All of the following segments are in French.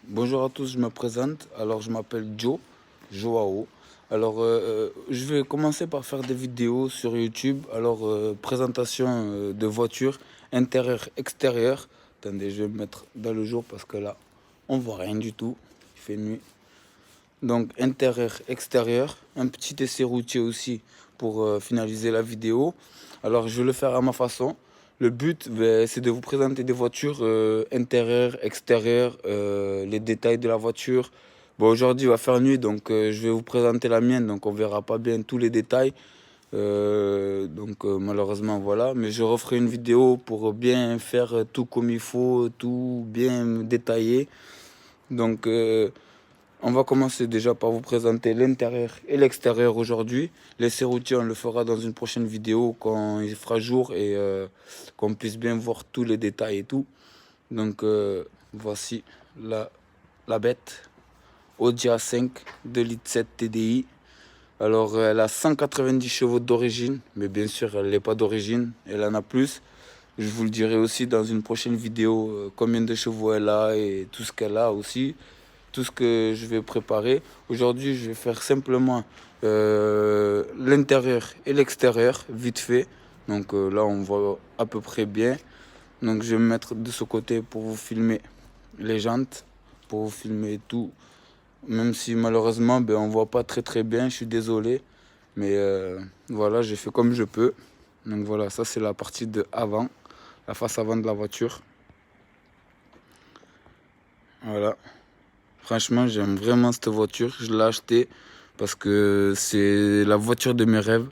Bonjour à tous, je me présente. Alors, je m'appelle Joao. Alors, je vais commencer par faire des vidéos sur YouTube. Alors, présentation de voitures, intérieur, extérieur. Attendez, je vais me mettre dans le jour parce que là, on voit rien du tout. Il fait nuit. Donc, intérieur, extérieur. Un petit essai routier aussi pour finaliser la vidéo. Alors, je vais le faire à ma façon. Le but, ben, c'est de vous présenter des voitures intérieures, extérieures, les détails de la voiture. Bon, aujourd'hui, il va faire nuit, donc je vais vous présenter la mienne, donc on verra pas bien tous les détails. Malheureusement, voilà. Mais je referai une vidéo pour bien faire tout comme il faut, tout bien détailler. Donc, on va commencer déjà par vous présenter l'intérieur et l'extérieur aujourd'hui. L'essai routier, on le fera dans une prochaine vidéo quand il fera jour et qu'on puisse bien voir tous les détails et tout. Donc voici la bête Audi A5 2,7 litres TDI. Alors elle a 190 chevaux d'origine, mais bien sûr elle n'est pas d'origine, elle en a plus. Je vous le dirai aussi dans une prochaine vidéo combien de chevaux elle a et tout ce qu'elle a aussi, tout ce que je vais préparer. Aujourd'hui, je vais faire simplement l'intérieur et l'extérieur, vite fait. Donc là, on voit à peu près bien. Donc je vais me mettre de ce côté pour vous filmer les jantes, pour vous filmer tout. Même si malheureusement, ben, on voit pas très bien, je suis désolé. Mais voilà, j'ai fait comme je peux. Donc voilà, ça c'est la partie de avant, la face avant de la voiture. Voilà. Franchement, j'aime vraiment cette voiture. Je l'ai achetée parce que c'est la voiture de mes rêves.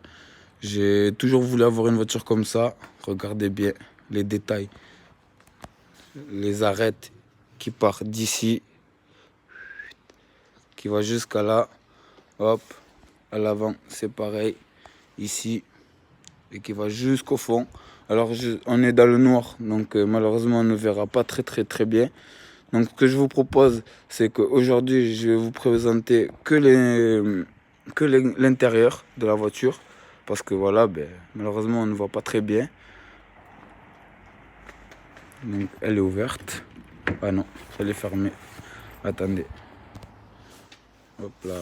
J'ai toujours voulu avoir une voiture comme ça. Regardez bien les détails. Les arêtes qui partent d'ici, qui va jusqu'à là. Hop, à l'avant, c'est pareil. Ici, et qui va jusqu'au fond. Alors, on est dans le noir, donc malheureusement, on ne verra pas très bien. Donc ce que je vous propose, c'est qu'aujourd'hui, je vais vous présenter que l'intérieur de la voiture. Parce que voilà, ben, malheureusement, on ne voit pas très bien. Donc elle est ouverte. Ah non, elle est fermée. Attendez. Hop là.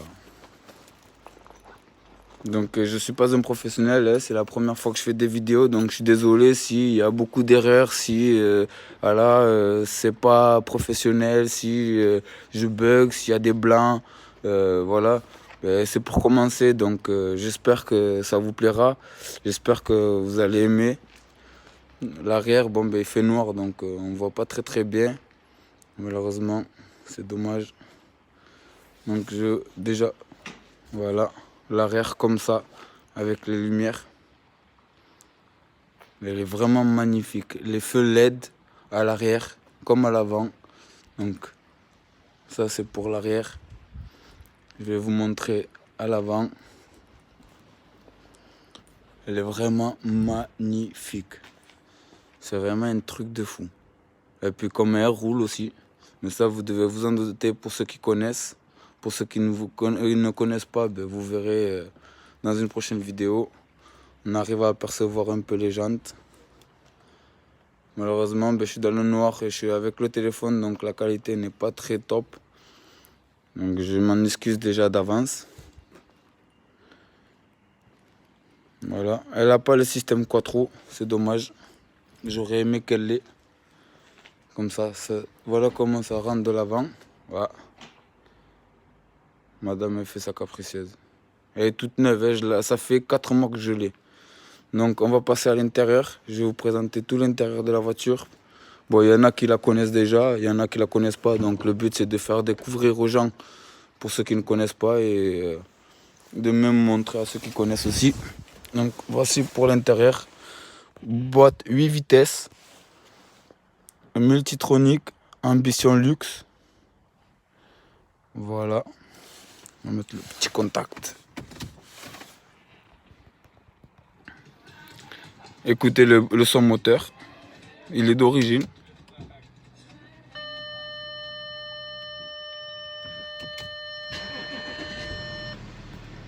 Donc je suis pas un professionnel, hein, c'est la première fois que je fais des vidéos, donc je suis désolé s'il y a beaucoup d'erreurs, si voilà, c'est pas professionnel, si je bug, s'il y a des blancs, voilà. C'est pour commencer, donc j'espère que ça vous plaira, j'espère que vous allez aimer. L'arrière, bon ben il fait noir, donc on voit pas très bien, malheureusement, c'est dommage. Donc déjà, voilà, l'arrière comme ça, avec les lumières. Elle est vraiment magnifique. Les feux LED à l'arrière comme à l'avant. Donc ça c'est pour l'arrière. Je vais vous montrer à l'avant. Elle est vraiment magnifique. C'est vraiment un truc de fou. Et puis comme elle roule aussi. Mais ça vous devez vous en douter pour ceux qui connaissent. Pour ceux qui ne connaissent pas, ben, vous verrez dans une prochaine vidéo. On arrive à apercevoir un peu les jantes. Malheureusement, ben, je suis dans le noir et je suis avec le téléphone, donc la qualité n'est pas très top. Donc je m'en excuse déjà d'avance. Voilà, elle n'a pas le système quattro, c'est dommage. J'aurais aimé qu'elle l'ait. Comme ça, voilà comment ça rentre de l'avant. Voilà. Madame, elle fait sa capricieuse. Elle est toute neuve, hein, ça fait 4 mois que je l'ai. Donc on va passer à l'intérieur. Je vais vous présenter tout l'intérieur de la voiture. Bon, il y en a qui la connaissent déjà, il y en a qui la connaissent pas. Donc le but c'est de faire découvrir aux gens pour ceux qui ne connaissent pas et de même montrer à ceux qui connaissent aussi. Donc voici pour l'intérieur. Boîte 8 vitesses, multitronique, ambition luxe. Voilà. On va mettre le petit contact. Écoutez le son moteur. Il est d'origine.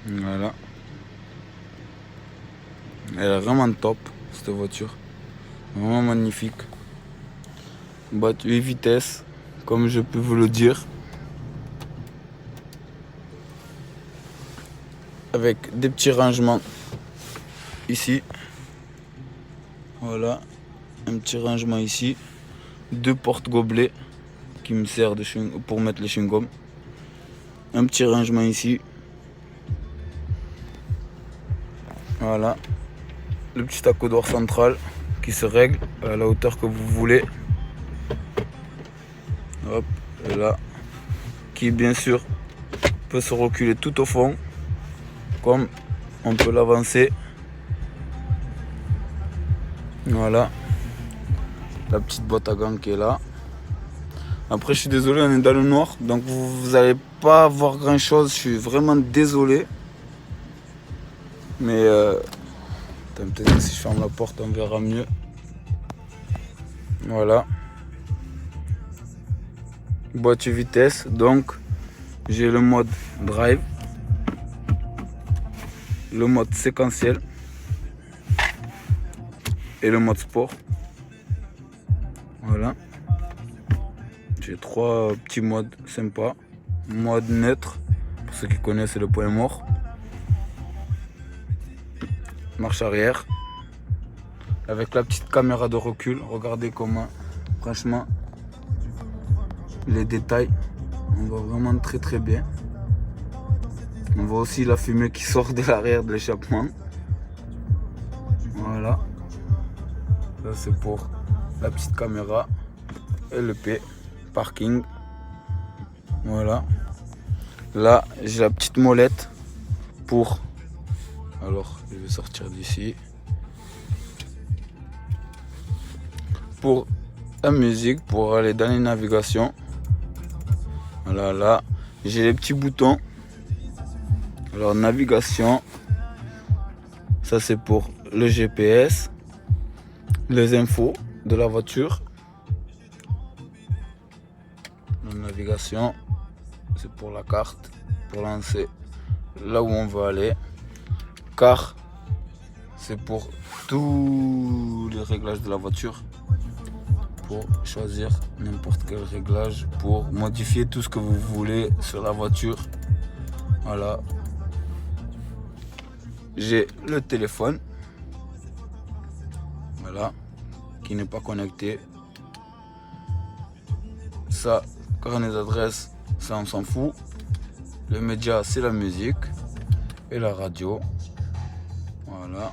Voilà. Elle est vraiment top, cette voiture. Vraiment magnifique. Boîte 8 vitesses, comme je peux vous le dire. Avec des petits rangements ici. Voilà, un petit rangement ici. 2 porte-gobelets qui me servent pour mettre les chewing-gums. Un petit rangement ici. Voilà. Le petit accoudoir central qui se règle à la hauteur que vous voulez. Hop, et là. Qui bien sûr peut se reculer tout au fond. Comme on peut l'avancer. Voilà. La petite boîte à gants qui est là. Après, je suis désolé, on est dans le noir. Donc, vous n'allez pas voir grand chose. Je suis vraiment désolé. Mais peut-être que si je ferme la porte, on verra mieux. Voilà. Boîtier vitesse. Donc, j'ai le mode drive. Le mode séquentiel. Et le mode sport. Voilà. J'ai 3 petits modes sympas. Mode neutre, pour ceux qui connaissent, c'est le point mort. Marche arrière. Avec la petite caméra de recul. Regardez comment, franchement, les détails, on voit vraiment très bien. On voit aussi la fumée qui sort de l'arrière de l'échappement. Voilà. Ça c'est pour la petite caméra. LP, parking. Voilà. Là, j'ai la petite molette pour... Alors, je vais sortir d'ici. Pour la musique, pour aller dans les navigations. Voilà, là, j'ai les petits boutons. Alors, navigation. Ça, c'est pour le GPS. Les infos de la voiture. La navigation, c'est pour la carte. Pour lancer là où on veut aller. Car, c'est pour tous les réglages de la voiture. Pour choisir n'importe quel réglage, pour modifier tout ce que vous voulez sur la voiture. Voilà. J'ai le téléphone. Voilà. Qui n'est pas connecté. Ça, carnet d'adresse, ça on s'en fout. Le média, c'est la musique. Et la radio. Voilà.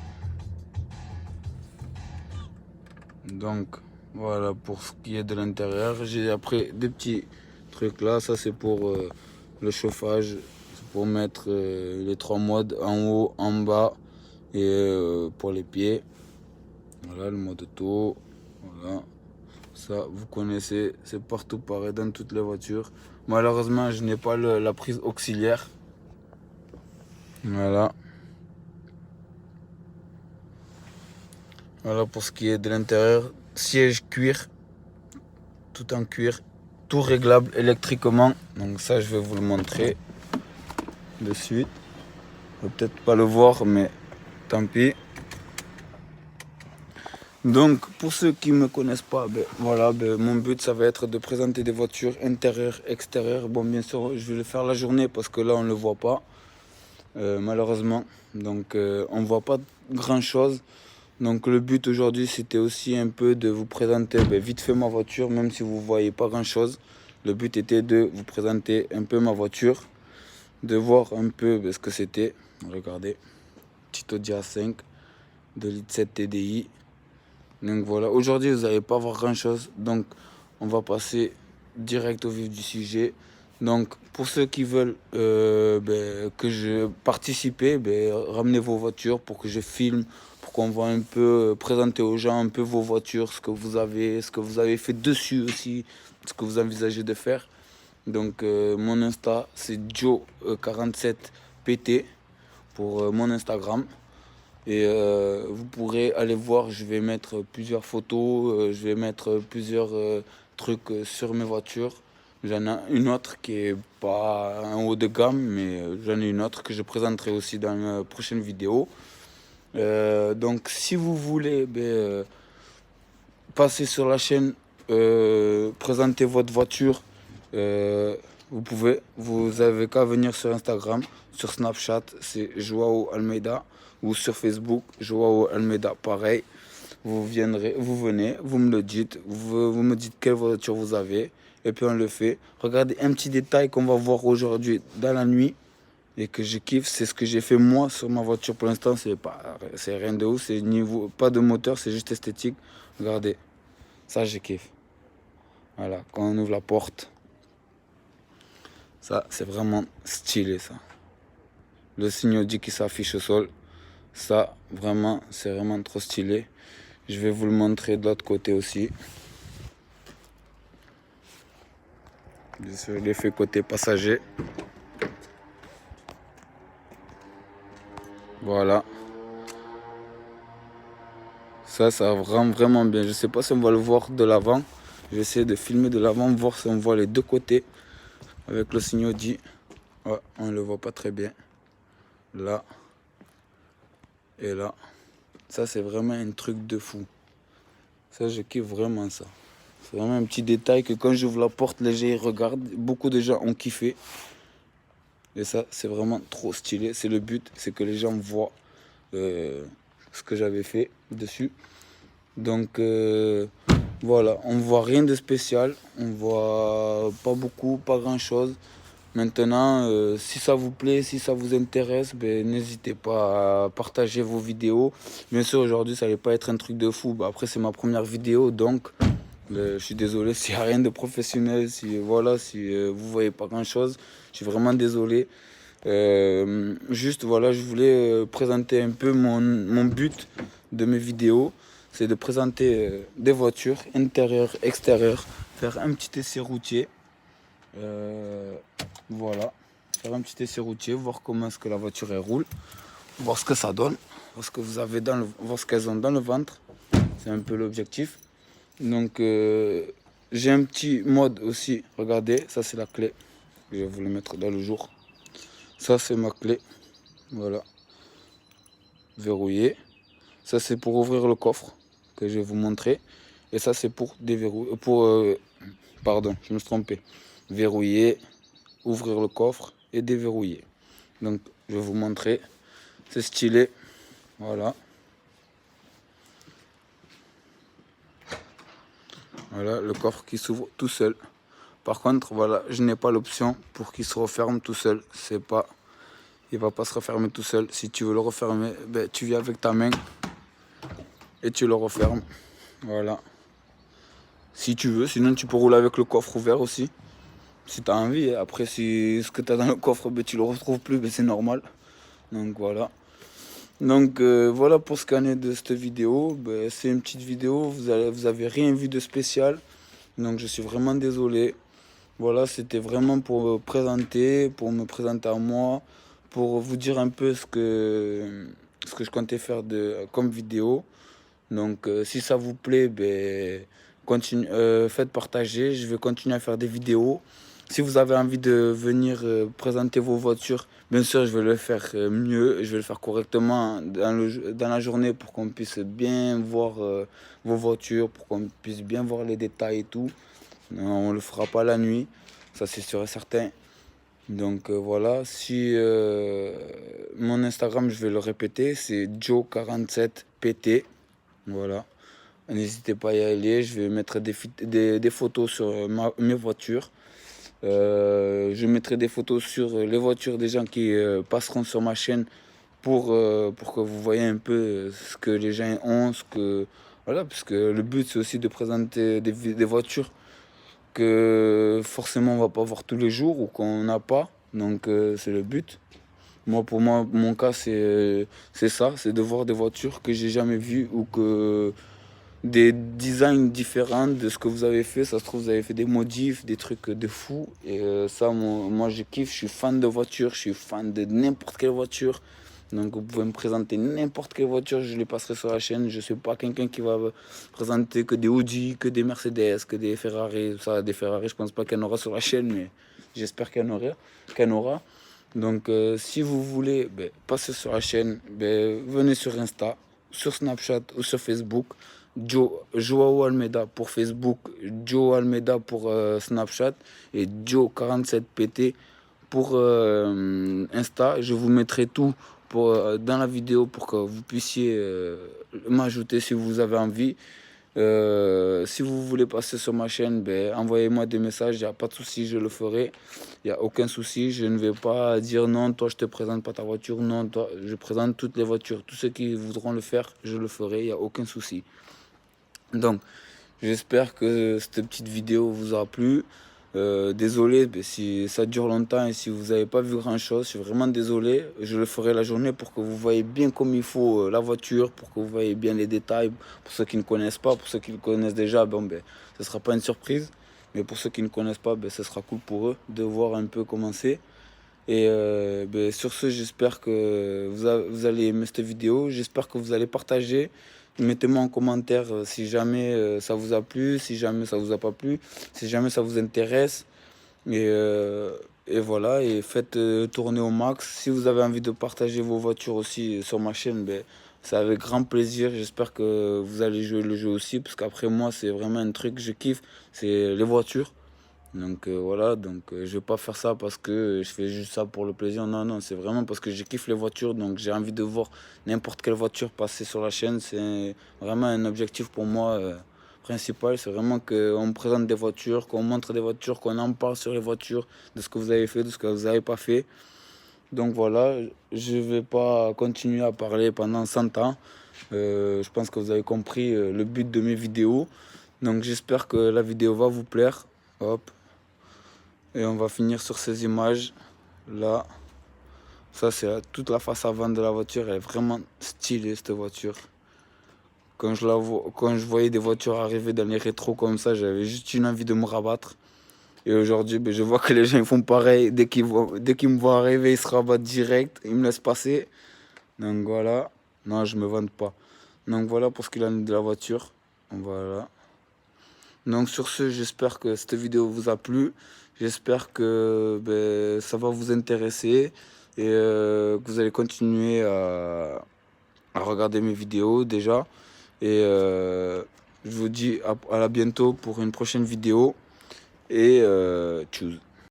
Donc, voilà pour ce qui est de l'intérieur. J'ai après des petits trucs là. Ça, c'est pour le chauffage. C'est pour mettre les 3 modes en haut, en bas et pour les pieds. Voilà, le mode auto. Voilà. Ça, vous connaissez. C'est partout pareil dans toutes les voitures. Malheureusement, je n'ai pas la prise auxiliaire. Voilà. Voilà pour ce qui est de l'intérieur. Siège cuir, tout en cuir, tout réglable électriquement. Donc ça, je vais vous le montrer de suite. Vous pouvez peut-être pas le voir, mais tant pis. Donc pour ceux qui ne me connaissent pas, voilà, mon but ça va être de présenter des voitures intérieures, extérieures. Bon, bien sûr, je vais le faire la journée parce que là on ne le voit pas, malheureusement. Donc on ne voit pas grand chose. Donc le but aujourd'hui c'était aussi un peu de vous présenter vite fait ma voiture, même si vous ne voyez pas grand chose. Le but était de vous présenter un peu ma voiture, de voir un peu ce que c'était. Regardez, petite Audi A5 2,7 litres TDI. Donc voilà, aujourd'hui vous n'allez pas voir grand chose, donc on va passer direct au vif du sujet. Donc pour ceux qui veulent que je participe, ramenez vos voitures pour que je filme, pour qu'on voit un peu, présenter aux gens un peu vos voitures, ce que vous avez fait dessus aussi, ce que vous envisagez de faire. Donc mon Insta c'est Joe47PT pour mon Instagram. Et vous pourrez aller voir, je vais mettre plusieurs photos, je vais mettre plusieurs trucs sur mes voitures. J'en ai une autre qui est pas un haut de gamme, mais j'en ai une autre que je présenterai aussi dans une prochaine vidéo. Donc si vous voulez passer sur la chaîne présenter votre voiture, vous avez qu'à venir sur Instagram, sur Snapchat, c'est Joao Almeida, ou sur Facebook, Joao Almeida, pareil. Vous venez, vous me le dites, vous me dites quelle voiture vous avez, et puis on le fait. Regardez un petit détail qu'on va voir aujourd'hui dans la nuit, et que je kiffe, c'est ce que j'ai fait moi sur ma voiture pour l'instant, c'est rien de ouf, c'est niveau, pas de moteur, c'est juste esthétique. Regardez, ça je kiffe. Voilà, quand on ouvre la porte, ça c'est vraiment stylé ça. Le signe Audi qui s'affiche au sol, ça vraiment, c'est vraiment trop stylé. Je vais vous le montrer de l'autre côté aussi. Je l'ai fait côté passager. Voilà. Ça rend vraiment bien. Je sais pas si on va le voir de l'avant. Je vais essayer de filmer de l'avant, voir si on voit les deux côtés. Avec le signe Audi. Ouais, on le voit pas très bien. Là. Et là. Ça, c'est vraiment un truc de fou. Ça, je kiffe vraiment ça. C'est vraiment un petit détail que quand j'ouvre la porte, les gens ils regardent. Beaucoup de gens ont kiffé. Et ça, c'est vraiment trop stylé. C'est le but, c'est que les gens voient ce que j'avais fait dessus. Donc voilà, on voit rien de spécial. On voit pas beaucoup, pas grand chose. Maintenant, si ça vous plaît, si ça vous intéresse, ben, n'hésitez pas à partager vos vidéos. Bien sûr, aujourd'hui, ça allait pas être un truc de fou. Ben, après, c'est ma première vidéo, donc je suis désolé s'il n'y a rien de professionnel. Si, voilà, si vous voyez pas grand-chose, je suis vraiment désolé. Juste, voilà, je voulais présenter un peu mon but de mes vidéos. C'est de présenter des voitures, intérieures, extérieures, faire un petit essai routier. Voilà, faire un petit essai routier, voir comment est-ce que la voiture elle roule, voir ce que ça donne, voir ce que vous avez voir ce qu'elles ont dans le ventre. C'est un peu l'objectif. Donc j'ai un petit mode aussi. Regardez, ça c'est la clé. Je vais vous le mettre dans le jour. Ça c'est ma clé. Voilà. Verrouillé. Ça c'est pour ouvrir le coffre que je vais vous montrer. Et ça c'est pour déverrouiller. Pardon, je me suis trompé. Verrouiller, ouvrir le coffre et déverrouiller. Donc je vais vous montrer. C'est stylé. Voilà. Voilà le coffre qui s'ouvre tout seul. Par contre, voilà, je n'ai pas l'option pour qu'il se referme tout seul. C'est pas, il va pas se refermer tout seul. Si tu veux le refermer, ben, tu viens avec ta main et tu le refermes. Voilà. Si tu veux, sinon tu peux rouler avec le coffre ouvert aussi. Si tu as envie. Après, si ce que tu as dans le coffre, ben, tu le retrouves plus, ben, c'est normal. Donc voilà. Donc voilà pour ce qu'en est de cette vidéo. Ben, c'est une petite vidéo, vous avez rien vu de spécial. Donc je suis vraiment désolé. Voilà, c'était vraiment pour pour me présenter à moi, pour vous dire un peu ce que je comptais faire comme vidéo. Donc si ça vous plaît, ben, faites partager, je vais continuer à faire des vidéos. Si vous avez envie de venir présenter vos voitures, bien sûr je vais le faire mieux, je vais le faire correctement dans la journée pour qu'on puisse bien voir vos voitures, pour qu'on puisse bien voir les détails et tout. On le fera pas la nuit, ça c'est sûr et certain. Donc voilà, si mon Instagram, je vais le répéter, c'est Joe47PT. Voilà, n'hésitez pas à y aller, je vais mettre des photos sur mes voitures. Je mettrai des photos sur les voitures des gens qui passeront sur ma chaîne pour que vous voyez un peu ce que les gens ont, voilà, parce que le but c'est aussi de présenter des voitures que forcément on va pas voir tous les jours ou qu'on n'a pas. Donc c'est le but. Pour moi, mon cas c'est ça, c'est de voir des voitures que j'ai jamais vues ou que des designs différents de ce que vous avez fait. Ça se trouve vous avez fait des modifs, des trucs de fou. Et ça moi je kiffe, je suis fan de voitures, je suis fan de n'importe quelle voiture. Donc vous pouvez me présenter n'importe quelle voiture, je les passerai sur la chaîne. Je ne suis pas quelqu'un qui va présenter que des Audi, que des Mercedes, que des Ferrari. Ça, des Ferrari, je pense pas qu'il y en aura sur la chaîne, mais j'espère qu'il y en aura. Donc si vous voulez passer sur la chaîne, venez sur Insta, sur Snapchat ou sur Facebook. Joao Almeida pour Facebook, Joe Almeida pour Snapchat et Joe47PT pour Insta. Je vous mettrai tout dans la vidéo pour que vous puissiez m'ajouter si vous avez envie. Si vous voulez passer sur ma chaîne, ben, envoyez-moi des messages, il n'y a pas de souci, je le ferai. Il n'y a aucun souci, je ne vais pas dire non, toi je te présente pas ta voiture, non, toi je présente toutes les voitures. Tous ceux qui voudront le faire, je le ferai, il n'y a aucun souci. Donc, j'espère que cette petite vidéo vous aura plu. Désolé si ça dure longtemps et si vous n'avez pas vu grand chose, je suis vraiment désolé. Je le ferai la journée pour que vous voyez bien comme il faut la voiture, pour que vous voyez bien les détails. Pour ceux qui ne connaissent pas, pour ceux qui le connaissent déjà, bon, ben, ce ne sera pas une surprise. Mais pour ceux qui ne connaissent pas, ben, ce sera cool pour eux de voir un peu comment c'est. Et ben, sur ce, j'espère que vous allez aimer cette vidéo. J'espère que vous allez partager. Mettez-moi en commentaire si jamais ça vous a plu, si jamais ça vous a pas plu, si jamais ça vous intéresse. Et, euh, et voilà, et faites tourner au max. Si vous avez envie de partager vos voitures aussi sur ma chaîne, ben, c'est avec grand plaisir. J'espère que vous allez jouer le jeu aussi, parce qu'après moi, c'est vraiment un truc que je kiffe, c'est les voitures. Donc voilà, je vais pas faire ça parce que je fais juste ça pour le plaisir. Non, non, c'est vraiment parce que je kiffe les voitures, donc j'ai envie de voir n'importe quelle voiture passer sur la chaîne. C'est vraiment un objectif pour moi principal. C'est vraiment qu'on me présente des voitures, qu'on montre des voitures, qu'on en parle sur les voitures, de ce que vous avez fait, de ce que vous n'avez pas fait. Donc voilà, je vais pas continuer à parler pendant 100 ans. Je pense que vous avez compris le but de mes vidéos. Donc j'espère que la vidéo va vous plaire. Hop. Et on va finir sur ces images là. Ça c'est toute la face avant de la voiture. Elle est vraiment stylée cette voiture. Quand je voyais des voitures arriver dans les rétros comme ça, j'avais juste une envie de me rabattre. Et aujourd'hui, ben, je vois que les gens ils font pareil. Dès qu'ils me voient arriver, ils se rabattent direct. Ils me laissent passer. Donc voilà. Non, je me vante pas. Donc voilà pour ce qu'il en est de la voiture. Voilà. Donc sur ce, j'espère que cette vidéo vous a plu. J'espère que ben, ça va vous intéresser et que vous allez continuer à regarder mes vidéos déjà. Et je vous dis à bientôt pour une prochaine vidéo. Et tchuss.